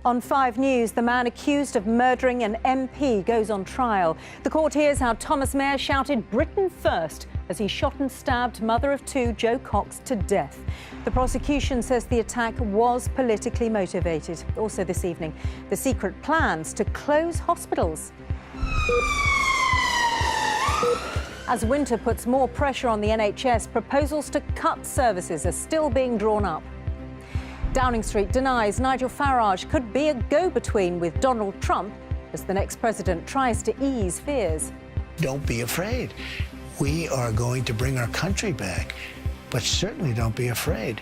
On 5 News, the man accused of murdering an MP goes on trial. The court hears how Thomas Maher shouted "Britain first" as he shot and stabbed mother of 2, Jo Cox, to death. The prosecution says the attack was politically motivated. Also this evening, the secret plans to close hospitals. As winter puts more pressure on the NHS, proposals to cut services are still being drawn up. Downing Street denies Nigel Farage could be a go-between with Donald Trump as the next president tries to ease fears. Don't be afraid. We are going to bring our country back, but certainly don't be afraid.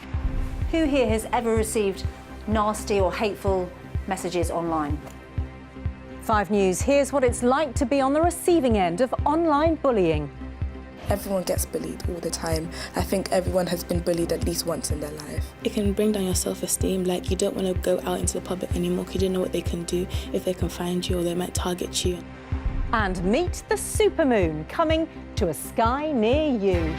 Who here has ever received nasty or hateful messages online? 5 News, here's what it's like to be on the receiving end of online bullying. Everyone gets bullied all the time. I think everyone has been bullied at least once in their life. It can bring down your self-esteem, like you don't want to go out into the public anymore because you don't know what they can do, if they can find you or they might target you. And meet the supermoon coming to a sky near you.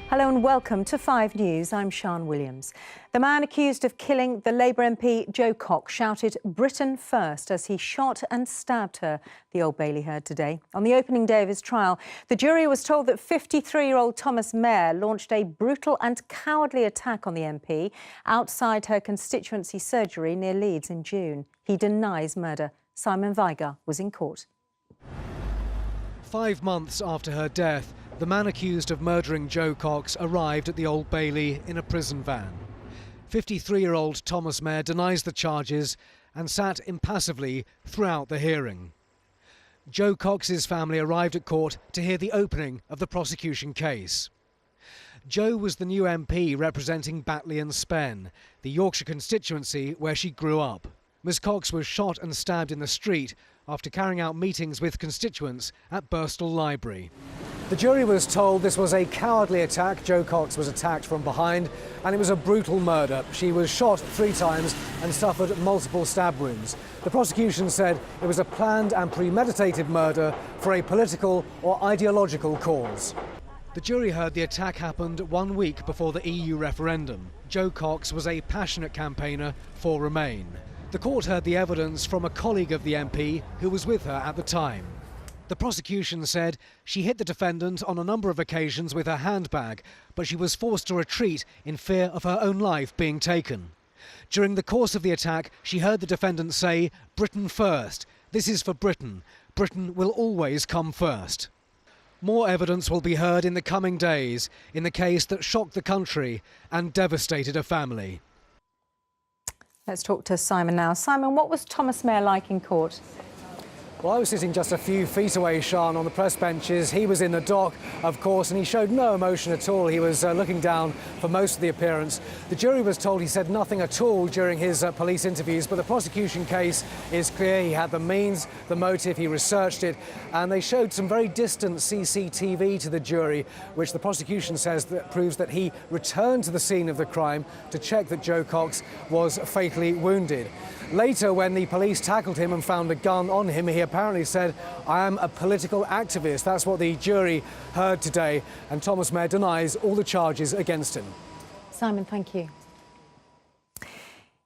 Hello and welcome to 5 News. I'm Sian Williams. The man accused of killing the Labour MP Jo Cox shouted "Britain first" as he shot and stabbed her, the Old Bailey heard today. On the opening day of his trial, the jury was told that 53-year-old Thomas Maher launched a brutal and cowardly attack on the MP outside her constituency surgery near Leeds in June. He denies murder. Simon Viger was in court. 5 months after her death, the man accused of murdering Jo Cox arrived at the Old Bailey in a prison van. 53-year-old Thomas Maher denies the charges and sat impassively throughout the hearing. Jo Cox's family arrived at court to hear the opening of the prosecution case. Jo was the new MP representing Batley and Spen, the Yorkshire constituency where she grew up. Ms Cox was shot and stabbed in the street after carrying out meetings with constituents at Birstall Library. The jury was told this was a cowardly attack. Jo Cox was attacked from behind and it was a brutal murder. She was shot 3 times and suffered multiple stab wounds. The prosecution said it was a planned and premeditated murder for a political or ideological cause. The jury heard the attack happened 1 week before the EU referendum. Jo Cox was a passionate campaigner for Remain. The court heard the evidence from a colleague of the MP who was with her at the time. The prosecution said she hit the defendant on a number of occasions with her handbag, but she was forced to retreat in fear of her own life being taken. During the course of the attack, she heard the defendant say, "Britain first. This is for Britain. Britain will always come first." More evidence will be heard in the coming days in the case that shocked the country and devastated a family. Let's talk to Simon now. Simon, what was Thomas Maher like in court? Well, I was sitting just a few feet away, Sian, on the press benches. He was in the dock, of course, and he showed no emotion at all. He was looking down for most of the appearance. The jury was told he said nothing at all during his police interviews, but the prosecution case is clear. He had the means, the motive, he researched it, and they showed some very distant CCTV to the jury, which the prosecution says that proves that he returned to the scene of the crime to check that Jo Cox was fatally wounded. Later, when the police tackled him and found a gun on him, he apparently said, "I am a political activist." That's what the jury heard today, and Thomas Maher denies all the charges against him. Simon, thank you.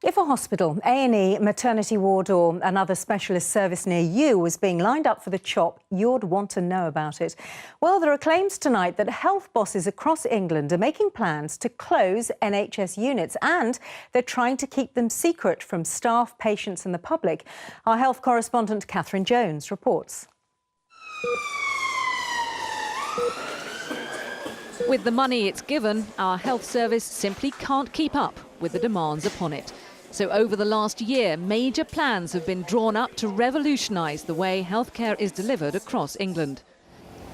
If a hospital, A&E, maternity ward or another specialist service near you was being lined up for the chop, you'd want to know about it. Well, there are claims tonight that health bosses across England are making plans to close NHS units and they're trying to keep them secret from staff, patients and the public. Our health correspondent Catherine Jones reports. With the money it's given, our health service simply can't keep up with the demands upon it. So over the last year, major plans have been drawn up to revolutionise the way healthcare is delivered across England.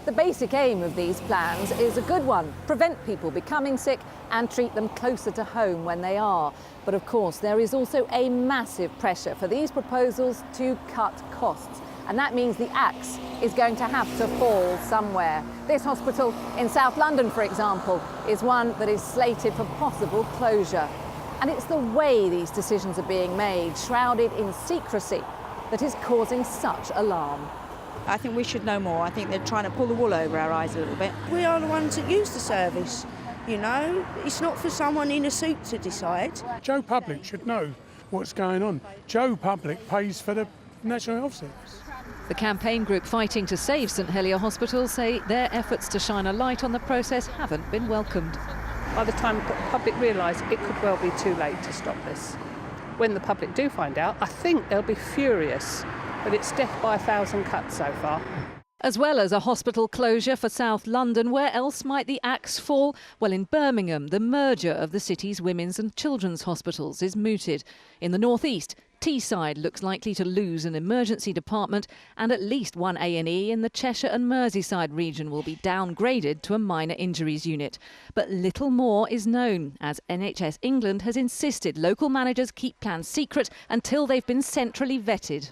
The basic aim of these plans is a good one: prevent people becoming sick and treat them closer to home when they are. But of course, there is also a massive pressure for these proposals to cut costs. And that means the axe is going to have to fall somewhere. This hospital in South London, for example, is one that is slated for possible closure. And it's the way these decisions are being made, shrouded in secrecy, that is causing such alarm. I think we should know more. I think they're trying to pull the wool over our eyes a little bit. We are the ones that use the service. You know, it's not for someone in a suit to decide. Joe Public should know what's going on. Joe Public pays for the National Health Service. The campaign group fighting to save St Helier Hospital say their efforts to shine a light on the process haven't been welcomed. By the time the public realise it could well be too late to stop this. When the public do find out, I think they'll be furious, but it's death by 1,000 cuts so far. As well as a hospital closure for South London, where else might the axe fall? Well, in Birmingham, the merger of the city's women's and children's hospitals is mooted. In the northeast, Teesside looks likely to lose an emergency department, and at least one A&E in the Cheshire and Merseyside region will be downgraded to a minor injuries unit. But little more is known, as NHS England has insisted local managers keep plans secret until they've been centrally vetted.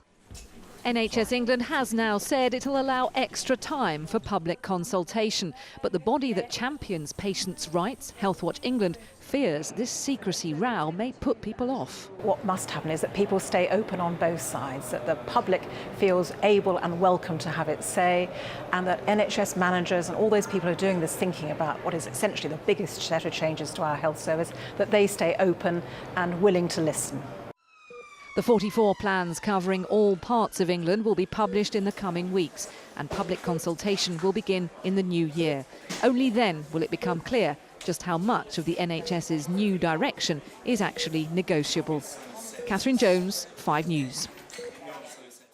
NHS England has now said it'll allow extra time for public consultation, but the body that champions patients' rights, Healthwatch England, fears this secrecy row may put people off. What must happen is that people stay open on both sides, that the public feels able and welcome to have its say, and that NHS managers and all those people who are doing this thinking about what is essentially the biggest set of changes to our health service, that they stay open and willing to listen. The 44 plans covering all parts of England will be published in the coming weeks, and public consultation will begin in the new year. Only then will it become clear just how much of the NHS's new direction is actually negotiable. Catherine Jones, 5 News.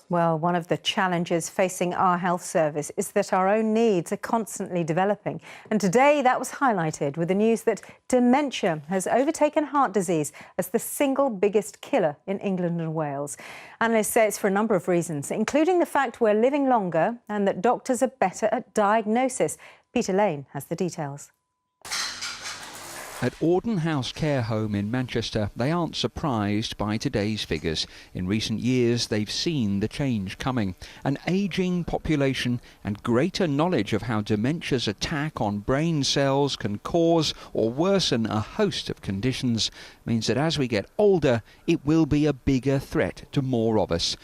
Well, one of the challenges facing our health service is that our own needs are constantly developing. And today that was highlighted with the news that dementia has overtaken heart disease as the single biggest killer in England and Wales. Analysts say it's for a number of reasons, including the fact we're living longer and that doctors are better at diagnosis. Peter Lane has the details. At Auden House Care Home in Manchester, they aren't surprised by today's figures. In recent years, they've seen the change coming. An ageing population and greater knowledge of how dementia's attack on brain cells can cause or worsen a host of conditions means that as we get older, it will be a bigger threat to more of us.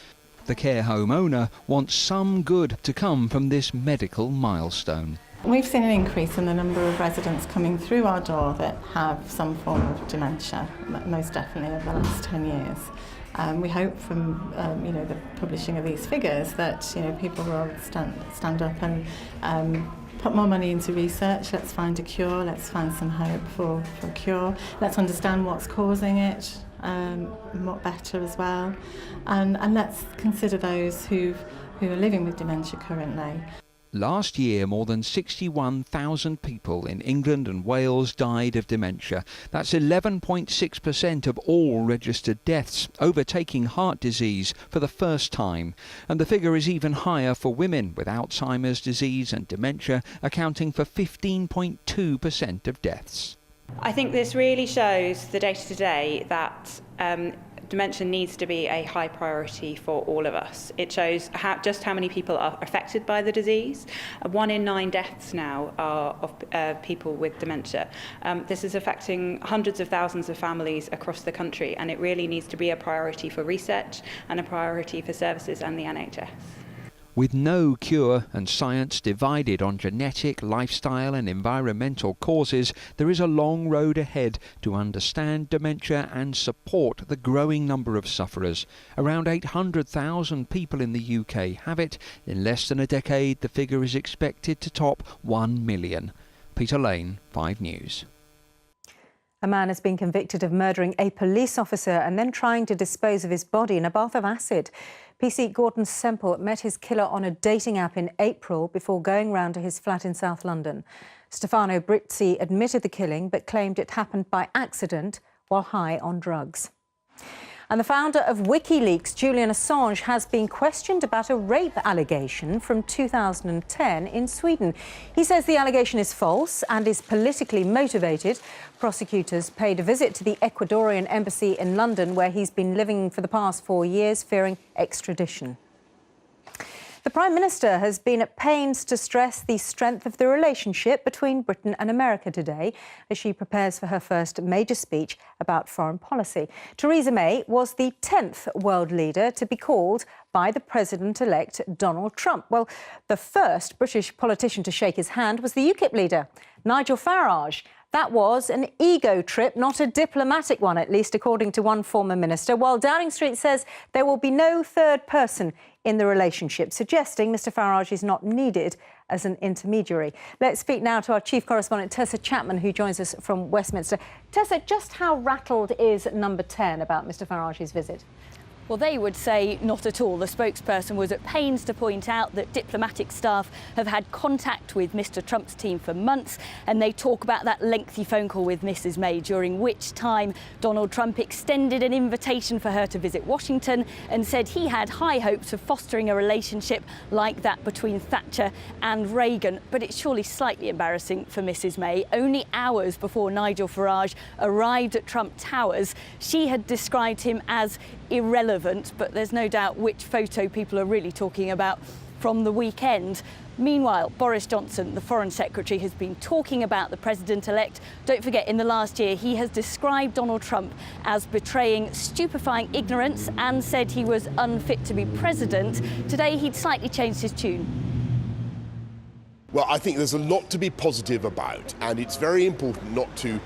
The care home owner wants some good to come from this medical milestone. We've seen an increase in the number of residents coming through our door that have some form of dementia, most definitely over the last 10 years. We hope from the publishing of these figures that people will stand up and put more money into research. Let's find a cure, let's find some hope for a cure. Let's understand what's causing it, what better as well. And let's consider those who are living with dementia currently. Last year, more than 61,000 people in England and Wales died of dementia. That's 11.6% of all registered deaths, overtaking heart disease for the first time. And the figure is even higher for women, with Alzheimer's disease and dementia accounting for 15.2% of deaths. I think this really shows the data today that dementia needs to be a high priority for all of us. It shows just how many people are affected by the disease. 1 in 9 deaths now are of people with dementia. This is affecting hundreds of thousands of families across the country, and it really needs to be a priority for research and a priority for services and the NHS. With no cure and science divided on genetic, lifestyle and environmental causes, there is a long road ahead to understand dementia and support the growing number of sufferers. Around 800,000 people in the UK have it. In less than a decade, the figure is expected to top 1 million. Peter Lane, 5 News. A man has been convicted of murdering a police officer and then trying to dispose of his body in a bath of acid. PC Gordon Semple met his killer on a dating app in April before going round to his flat in South London. Stefano Brizzi admitted the killing but claimed it happened by accident while high on drugs. And the founder of WikiLeaks, Julian Assange, has been questioned about a rape allegation from 2010 in Sweden. He says the allegation is false and is politically motivated. Prosecutors paid a visit to the Ecuadorian embassy in London, where he's been living for the past 4 years, fearing extradition. The Prime Minister has been at pains to stress the strength of the relationship between Britain and America today as she prepares for her first major speech about foreign policy. Theresa May was the 10th world leader to be called by the President-elect Donald Trump. Well, the first British politician to shake his hand was the UKIP leader, Nigel Farage. That was an ego trip, not a diplomatic one, at least according to one former minister, while Downing Street says there will be no third person in the relationship, suggesting Mr Farage is not needed as an intermediary. Let's speak now to our chief correspondent, Tessa Chapman, who joins us from Westminster. Tessa, just how rattled is Number 10 about Mr Farage's visit? Well, they would say not at all. The spokesperson was at pains to point out that diplomatic staff have had contact with Mr Trump's team for months, and they talk about that lengthy phone call with Mrs May, during which time Donald Trump extended an invitation for her to visit Washington and said he had high hopes of fostering a relationship like that between Thatcher and Reagan. But it's surely slightly embarrassing for Mrs May. Only hours before Nigel Farage arrived at Trump Towers, she had described him as irrelevant, but there's no doubt which photo people are really talking about from the weekend. Meanwhile, Boris Johnson, the Foreign Secretary, has been talking about the President-elect. Don't forget, in the last year, he has described Donald Trump as betraying stupefying ignorance and said he was unfit to be president. Today, he'd slightly changed his tune. Well, I think there's a lot to be positive about, and it's very important not to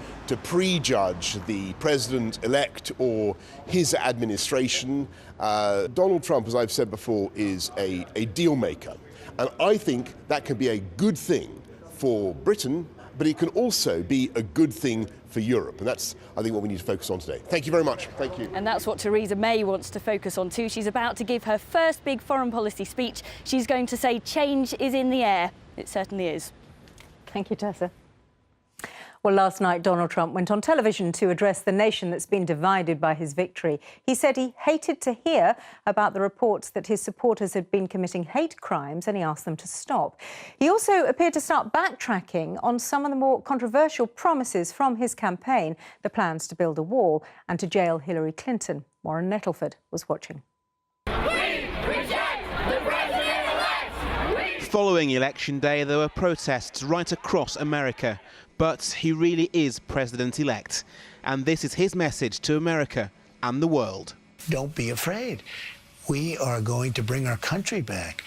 prejudge the president-elect or his administration. Donald Trump, as I've said before, is a deal maker. And I think that can be a good thing for Britain, but it can also be a good thing for Europe. And that's, I think, what we need to focus on today. Thank you very much. Thank you. And that's what Theresa May wants to focus on too. She's about to give her first big foreign policy speech. She's going to say change is in the air. It certainly is. Thank you, Tessa. Well, last night, Donald Trump went on television to address the nation that's been divided by his victory. He said he hated to hear about the reports that his supporters had been committing hate crimes, and he asked them to stop. He also appeared to start backtracking on some of the more controversial promises from his campaign, the plans to build a wall and to jail Hillary Clinton. Warren Nettleford was watching. Following Election Day, there were protests right across America. But he really is president-elect. And this is his message to America and the world. Don't be afraid. We are going to bring our country back.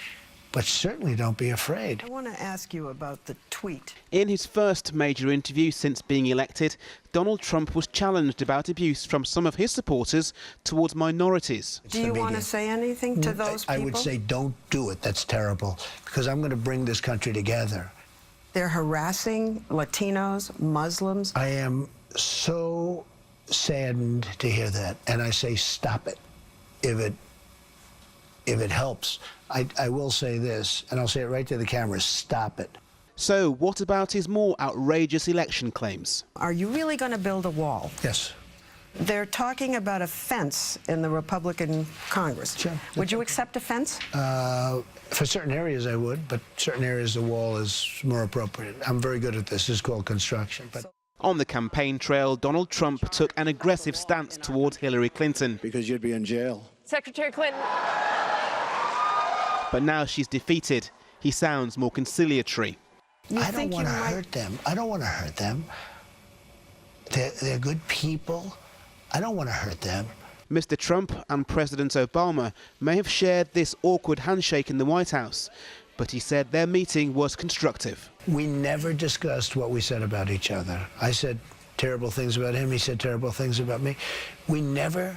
But certainly don't be afraid. I want to ask you about the tweet. In his first major interview since being elected, Donald Trump was challenged about abuse from some of his supporters towards minorities. Do you want to say anything to those people? I would say don't do it. That's terrible. Because I'm going to bring this country together. They're harassing Latinos, Muslims. I am so saddened to hear that. And I say stop it. If it helps. I will say this, and I'll say it right to the camera, stop it. So what about his more outrageous election claims? Are you really going to build a wall? Yes. They're talking about a fence in the Republican Congress. Sure. Would you accept a fence? For certain areas I would, but certain areas the wall is more appropriate. I'm very good at this. It's called construction. But on the campaign trail, Donald Trump took an aggressive stance towards Hillary Clinton. Because you'd be in jail. Secretary Clinton. But now she's defeated, he sounds more conciliatory. I don't want to hurt them. I don't want to hurt them. They're good people. I don't want to hurt them. Mr. Trump and President Obama may have shared this awkward handshake in the White House, but he said their meeting was constructive. We never discussed what we said about each other. I said terrible things about him. He said terrible things about me. We never,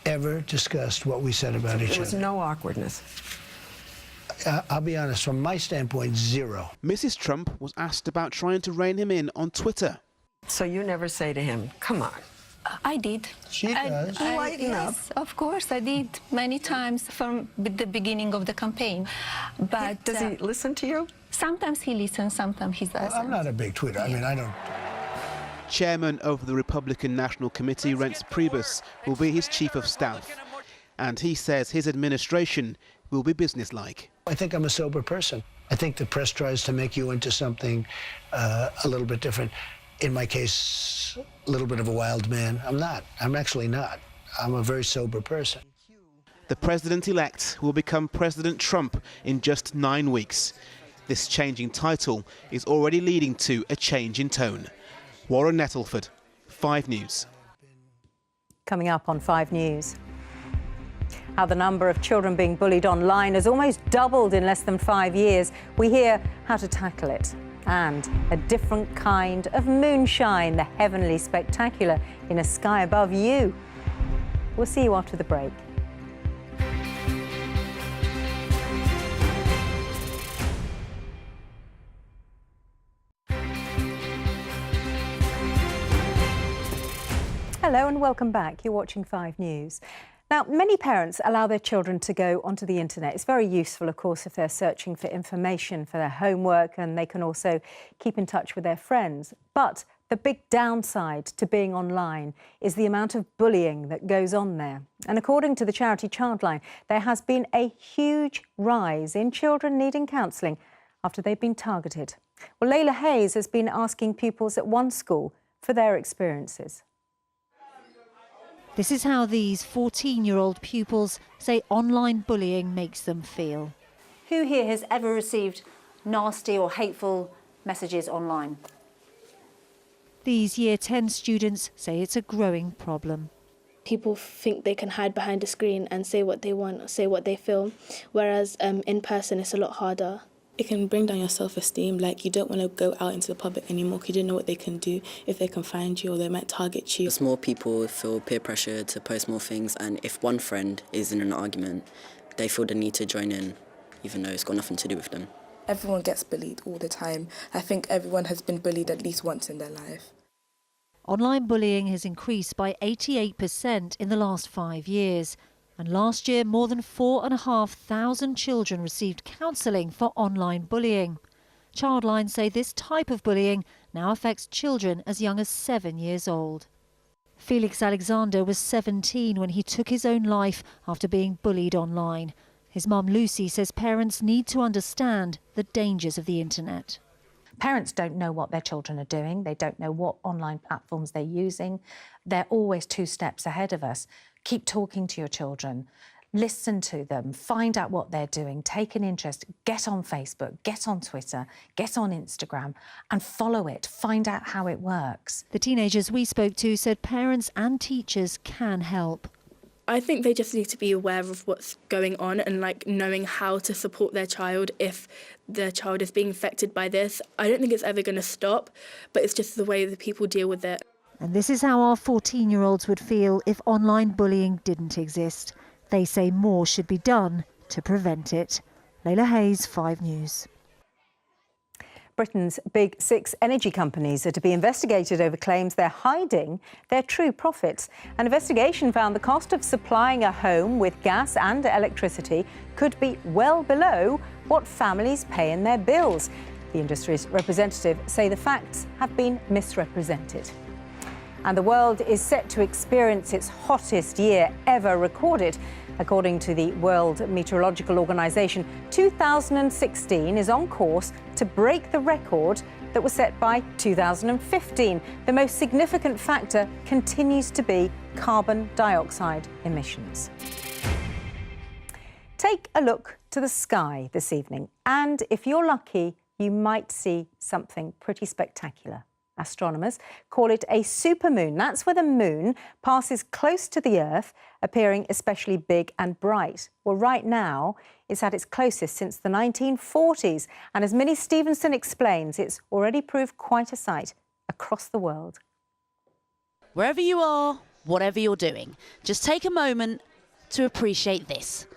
ever discussed what we said about each other. There was no awkwardness. I'll be honest, from my standpoint, zero. Mrs. Trump was asked about trying to rein him in on Twitter. So you never say to him, come on. I did. She does. Yes, of course, I did many times from the beginning of the campaign. But does he listen to you? Sometimes he listens, sometimes he doesn't. I'm not a big tweeter. I mean, I don't. Chairman of the Republican National Committee, Reince Priebus, will be his chief of staff. And he says his administration will be businesslike. I think I'm a sober person. I think the press tries to make you into something a little bit different. In my case, a little bit of a wild man. I'm not. I'm actually not. I'm a very sober person. The president-elect will become President Trump in just 9 weeks. This changing title is already leading to a change in tone. Warren Nettleford, 5 News. Coming up on 5 News. How the number of children being bullied online has almost doubled in less than 5 years. We hear how to tackle it. And a different kind of moonshine, the heavenly spectacular in a sky above you. We'll see you after the break. Hello and welcome back. You're watching 5 News. Now, many parents allow their children to go onto the internet. It's very useful, of course, if they're searching for information for their homework, and they can also keep in touch with their friends. But the big downside to being online is the amount of bullying that goes on there. And according to the charity Childline, there has been a huge rise in children needing counselling after they've been targeted. Well, Layla Hayes has been asking pupils at one school for their experiences. This is how these 14-year-old pupils say online bullying makes them feel. Who here has ever received nasty or hateful messages online? These Year 10 students say it's a growing problem. People think they can hide behind a screen and say what they want, say what they feel, whereas in person it's a lot harder. It can bring down your self-esteem, like you don't want to go out into the public anymore because you don't know what they can do, if they can find you or they might target you. As more people feel peer pressure to post more things, and if one friend is in an argument, they feel the need to join in, even though it's got nothing to do with them. Everyone gets bullied all the time. I think everyone has been bullied at least once in their life. Online bullying has increased by 88% in the last 5 years. And last year, more than 4,500 children received counselling for online bullying. Childline say this type of bullying now affects children as young as 7 years old. Felix Alexander was 17 when he took his own life after being bullied online. His mum Lucy says parents need to understand the dangers of the internet. Parents don't know what their children are doing. They don't know what online platforms they're using. They're always 2 steps ahead of us. Keep talking to your children, listen to them, find out what they're doing, take an interest, get on Facebook, get on Twitter, get on Instagram and follow it, find out how it works. The teenagers we spoke to said parents and teachers can help. I think they just need to be aware of what's going on and knowing how to support their child if their child is being affected by this. I don't think it's ever going to stop, but it's just the way that people deal with it. And this is how our 14-year-olds would feel if online bullying didn't exist. They say more should be done to prevent it. Layla Hayes, 5 News. Britain's big 6 energy companies are to be investigated over claims they're hiding their true profits. An investigation found the cost of supplying a home with gas and electricity could be well below what families pay in their bills. The industry's representatives say the facts have been misrepresented. And the world is set to experience its hottest year ever recorded. According to the World Meteorological Organization, 2016 is on course to break the record that was set by 2015. The most significant factor continues to be carbon dioxide emissions. Take a look to the sky this evening, and if you're lucky, you might see something pretty spectacular. Astronomers call it a supermoon. That's where the moon passes close to the Earth, appearing especially big and bright. Well, right now, it's at its closest since the 1940s. And as Minnie Stevenson explains, it's already proved quite a sight across the world. Wherever you are, whatever you're doing, just take a moment to appreciate this.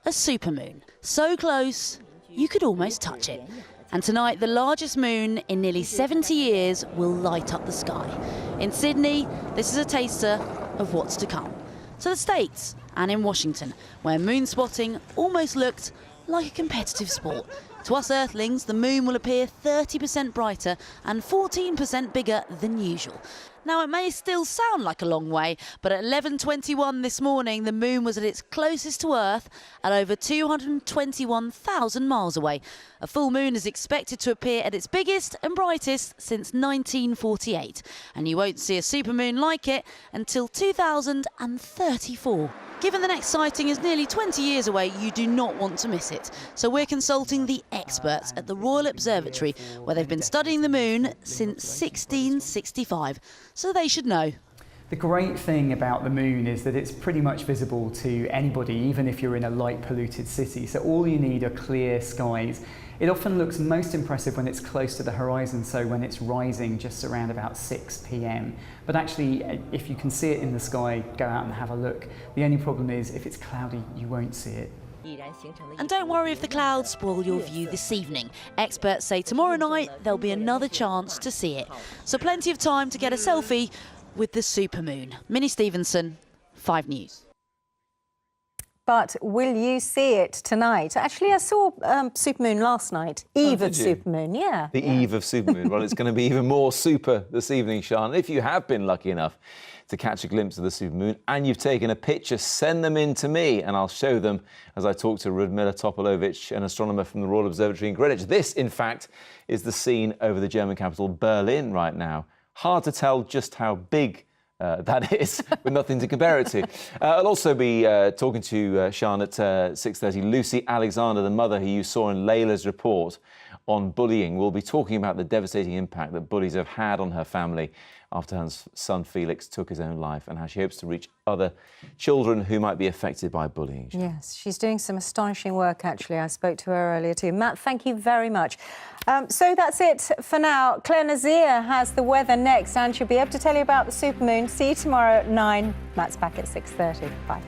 A supermoon, so close, you could almost touch it. And tonight, the largest moon in nearly 70 years will light up the sky. In Sydney, this is a taster of what's to come. To the States and in Washington, where moon spotting almost looked like a competitive sport. To us Earthlings, the moon will appear 30% brighter and 14% bigger than usual. Now, it may still sound like a long way, but at 11:21 this morning, the moon was at its closest to Earth at over 221,000 miles away. A full moon is expected to appear at its biggest and brightest since 1948, and you won't see a supermoon like it until 2034. Given the next sighting is nearly 20 years away, you do not want to miss it. So we're consulting the experts at the Royal Observatory, where they've been studying the moon since 1665. So they should know. The great thing about the moon is that it's pretty much visible to anybody, even if you're in a light polluted city. So all you need are clear skies. It often looks most impressive when it's close to the horizon, so when it's rising just around about 6 p.m. But actually, if you can see it in the sky, go out and have a look. The only problem is if it's cloudy, you won't see it. And don't worry if the clouds spoil your view this evening. Experts say tomorrow night there'll be another chance to see it. So plenty of time to get a selfie with the supermoon. Minnie Stevenson, 5 News. But will you see it tonight? Actually, I saw supermoon last night. Eve of supermoon, yeah. The eve of supermoon. Well, it's going to be even more super this evening, Sian. If you have been lucky enough to catch a glimpse of the supermoon and you've taken a picture, send them in to me and I'll show them as I talk to Radmila Topolovic, an astronomer from the Royal Observatory in Greenwich. This, in fact, is the scene over the German capital, Berlin, right now. Hard to tell just how big that is, with nothing to compare it to. I'll also be talking to Sian at 6:30. Lucy Alexander, the mother who you saw in Layla's report on bullying, will be talking about the devastating impact that bullies have had on her family after her son Felix took his own life, and how she hopes to reach other children who might be affected by bullying. Yes, she's doing some astonishing work, actually. I spoke to her earlier too. Matt, thank you very much. So that's it for now. Claire Nazir has the weather next, and she'll be able to tell you about the supermoon. See you tomorrow at 9. Matt's back at 6:30. Bye.